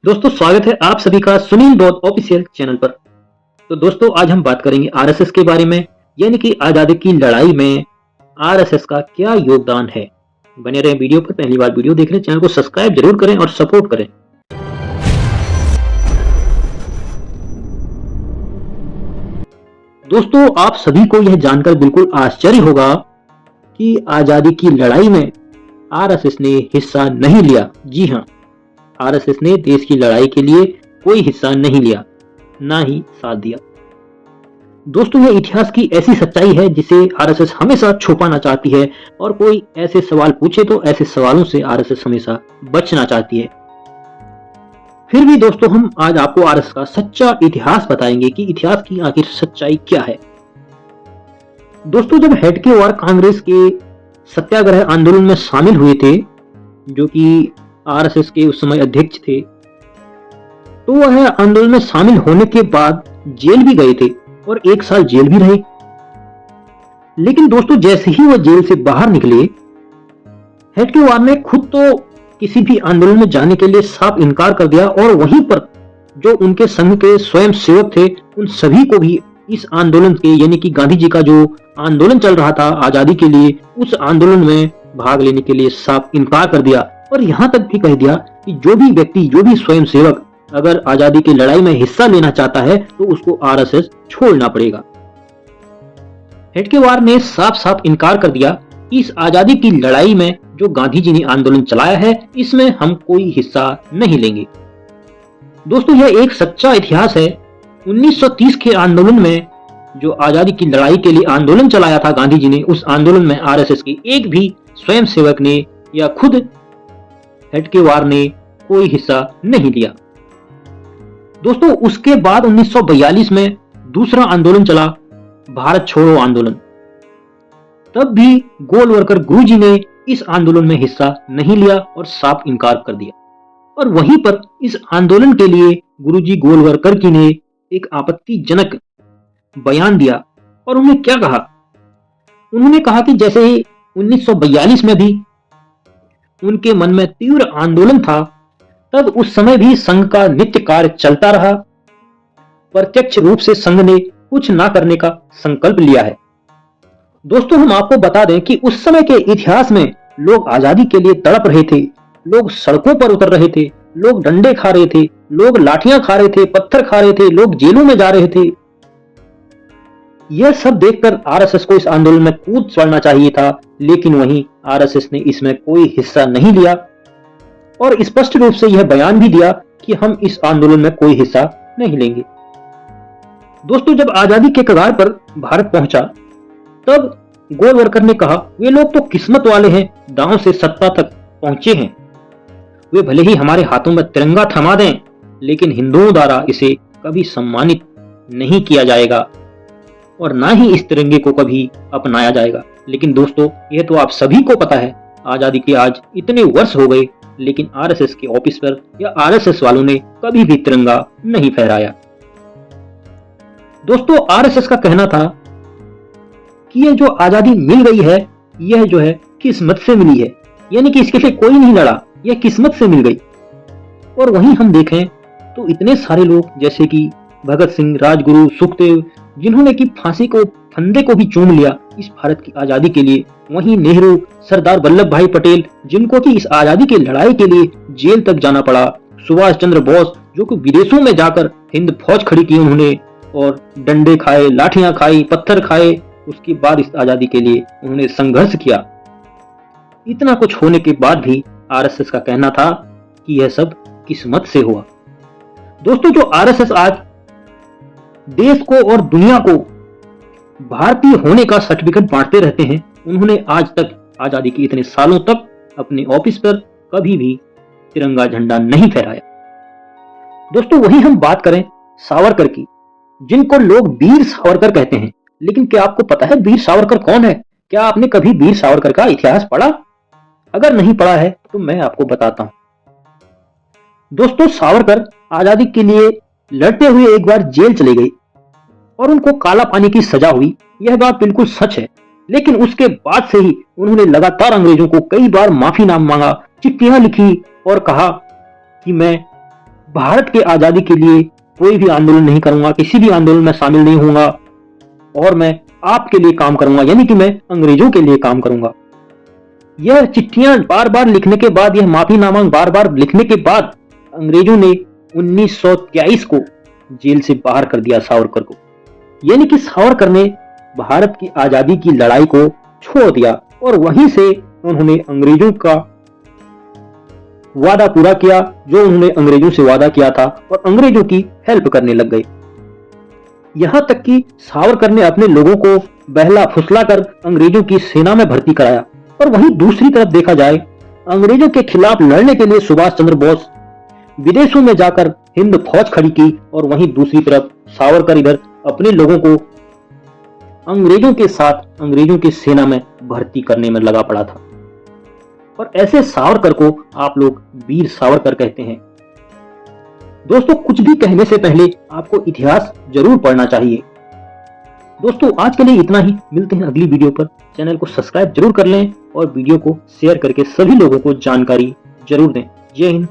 दोस्तों स्वागत है आप सभी का सुनील बौद्ध ऑफिशियल चैनल पर। तो दोस्तों आज हम बात करेंगे आरएसएस के बारे में, यानी कि आजादी की लड़ाई में आरएसएस का क्या योगदान है। बने रहें वीडियो पर। पहली बार वीडियो देख रहे हैं चैनल को सब्सक्राइब जरूर करें और सपोर्ट करें। दोस्तों आप सभी को यह जानकर बिल्कुल आश्चर्य होगा कि आजादी की लड़ाई में आरएसएस ने हिस्सा नहीं लिया। जी हाँ, आरएसएस ने देश की लड़ाई के लिए कोई हिस्सा नहीं लिया, ना ही साथ दिया। दोस्तों यह इतिहास की ऐसी सच्चाई है जिसे आरएसएस हमेशा छुपाना चाहती है, और कोई ऐसे सवाल पूछे तो ऐसे सवालों से आरएसएस हमेशा बचना चाहती है। फिर भी दोस्तों हम आज आपको आरएसएस का सच्चा इतिहास बताएंगे कि इतिहास की आखिर सच्चाई क्या है। दोस्तों जब हेडके वार कांग्रेस के सत्याग्रह आंदोलन में शामिल हुए थे, जो कि आरएसएस के उस समय अध्यक्ष थे, तो वह आंदोलन में शामिल होने के बाद जेल भी गए थे और 1 साल जेल भी रहे। लेकिन दोस्तों जैसे ही वह जेल से बाहर निकले, हेडके वार ने खुद तो किसी भी आंदोलन में जाने के लिए साफ इनकार कर दिया, और वहीं पर जो उनके संघ के स्वयं सेवक थे उन सभी को भी इस आंदोलन के, यानी कि गांधी जी का जो आंदोलन चल रहा था आजादी के लिए, उस आंदोलन में भाग लेने के लिए साफ इनकार कर दिया। और यहां तक भी कह दिया कि जो भी व्यक्ति, जो भी स्वयं सेवक अगर आजादी की लड़ाई में हिस्सा लेना चाहता है तो उसको आरएसएस छोड़ना पड़ेगा। हेडके वार ने साफ साफ इनकार कर दिया कि इस आजादी की लड़ाई में जो गांधी जी ने आंदोलन चलाया है इसमें हम कोई हिस्सा नहीं लेंगे। दोस्तों यह एक सच्चा इतिहास है। 1930 के आंदोलन में जो आजादी की लड़ाई के लिए आंदोलन चलाया था गांधी जी ने, उस आंदोलन में आरएसएस के एक भी स्वयं सेवक ने या खुद हेडके वार ने कोई हिस्सा नहीं लिया। दोस्तों उसके बाद 1942 में दूसरा आंदोलन चला, भारत छोड़ो आंदोलन। तब भी गोलवरकर गुरुजी ने इस आंदोलन में हिस्सा नहीं लिया और साफ इनकार कर दिया। और वहीं पर इस आंदोलन के लिए गुरुजी गोलवरकर जी ने एक आपत्तिजनक बयान दिया, और उन्होंने क्या कहा? उन्होंने कहा कि जैसे ही 1942 में भी उनके मन में तीव्र आंदोलन था, तब उस समय भी संघ का नित्य कार्य चलता रहा। प्रत्यक्ष रूप से संघ ने कुछ ना करने का संकल्प लिया है। दोस्तों हम आपको बता दें कि उस समय के इतिहास में लोग आजादी के लिए तड़प रहे थे, लोग सड़कों पर उतर रहे थे, लोग डंडे खा रहे थे, लोग लाठियां खा रहे थे, पत्थर खा रहे थे, लोग जेलों में जा रहे थे। यह सब देखकर आरएसएस को इस आंदोलन में कूद पड़ना चाहिए था, लेकिन वहीं आरएसएस ने इसमें कोई हिस्सा नहीं लिया और स्पष्ट रूप से यह बयान भी दिया कि हम इस आंदोलन में कोई हिस्सा नहीं लेंगे। दोस्तों जब आजादी के कगार पर भारत पहुंचा, तब गोलवरकर ने कहा वे लोग तो किस्मत वाले हैं, दांव से सत्ता तक पहुंचे हैं। वे भले ही हमारे हाथों में तिरंगा थमा दें, लेकिन हिंदुओं द्वारा इसे कभी सम्मानित नहीं किया जाएगा और ना ही इस तिरंगे को कभी अपनाया जाएगा। लेकिन दोस्तों यह तो आप सभी को पता है, आजादी के आज इतने वर्ष हो गए, लेकिन आरएसएस के ऑफिस पर या आरएसएस वालों ने कभी भी तिरंगा नहीं फहराया। दोस्तों आरएसएस का कहना था कि यह जो आजादी मिल गई है, यह जो है किस्मत से मिली है, यानी कि इसके लिए कोई नहीं लड़ा, यह किस्मत से मिल गई। और वहीं हम देखें तो इतने सारे लोग जैसे कि भगत सिंह, राजगुरु, सुखदेव, जिन्होंने की फांसी को, फंदे को भी चूम लिया इस भारत की आजादी के लिए। वहीं नेहरू, सरदार वल्लभ भाई पटेल, जिनको कि इस आजादी की लड़ाई के लिए जेल तक जाना पड़ा। सुभाष चंद्र बोस, जो कि विदेशों में जाकर हिंद फौज खड़ी की उन्होंने, और डंडे खाए, लाठियां खाई, पत्थर खाए, उसके बाद इस आजादी के लिए उन्होंने संघर्ष किया। इतना कुछ होने के बाद भी आरएसएस का कहना था कि यह सब किस्मत से हुआ। दोस्तों जो आरएसएस आज देश को और दुनिया को भारतीय होने का सर्टिफिकेट बांटते रहते हैं, उन्होंने आज तक आजादी के इतने सालों तक अपने ऑफिस पर कभी भी तिरंगा झंडा नहीं फहराया। दोस्तों वही हम बात करें सावरकर की, जिनको लोग वीर सावरकर कहते हैं, लेकिन क्या आपको पता है वीर सावरकर कौन है? क्या आपने कभी वीर सावरकर का इतिहास पढ़ा? अगर नहीं पढ़ा है तो मैं आपको बताता हूं। दोस्तों सावरकर आजादी के लिए लड़ते हुए एक बार जेल चले गए और उनको काला पानी की सजा हुई। यह बात बिल्कुल सच है। लेकिन उसके बाद से ही उन्होंने लगातार अंग्रेजों को कई बार माफी नाम मांगा, चिट्ठियां लिखी और कहा कि मैं भारत के आजादी के लिए कोई भी आंदोलन नहीं करूंगा, किसी भी आंदोलन में शामिल नहीं होऊंगा और मैं आपके लिए काम करूंगा, यानी कि मैं अंग्रेजों के लिए काम करूंगा। यह चिट्ठियां बार बार लिखने के बाद, यह माफीनामा बार बार लिखने के बाद अंग्रेजों ने 1923 को जेल से बाहर कर दिया सावरकर को। यानी कि सावरकर ने भारत की आजादी की लड़ाई को छोड़ दिया और वहीं से उन्होंने अंग्रेजों का वादा पूरा किया जो उन्होंने अंग्रेजों से वादा किया था और अंग्रेजों की हेल्प करने लग गए। यहां तक कि सावरकर ने अपने लोगों को बहला फुसला कर अंग्रेजों की सेना में भर्ती कराया। और वहीं दूसरी तरफ देखा जाए, अंग्रेजों के खिलाफ लड़ने के लिए सुभाष चंद्र बोस विदेशों में जाकर हिंद फौज खड़ी की और वहीं दूसरी तरफ सावरकर इधर अपने लोगों को अंग्रेजों के साथ अंग्रेजों की सेना में भर्ती करने में लगा पड़ा था। और ऐसे सावरकर को आप लोग वीर सावरकर कहते हैं। दोस्तों, कुछ भी कहने से पहले आपको इतिहास जरूर पढ़ना चाहिए। दोस्तों, आज के लिए इतना ही। मिलते हैं अगली वीडियो पर। चैनल को सब्सक्राइब जरूर कर लें और वीडियो को शेयर करके सभी लोगों को जानकारी जरूर दें। जय हिंद।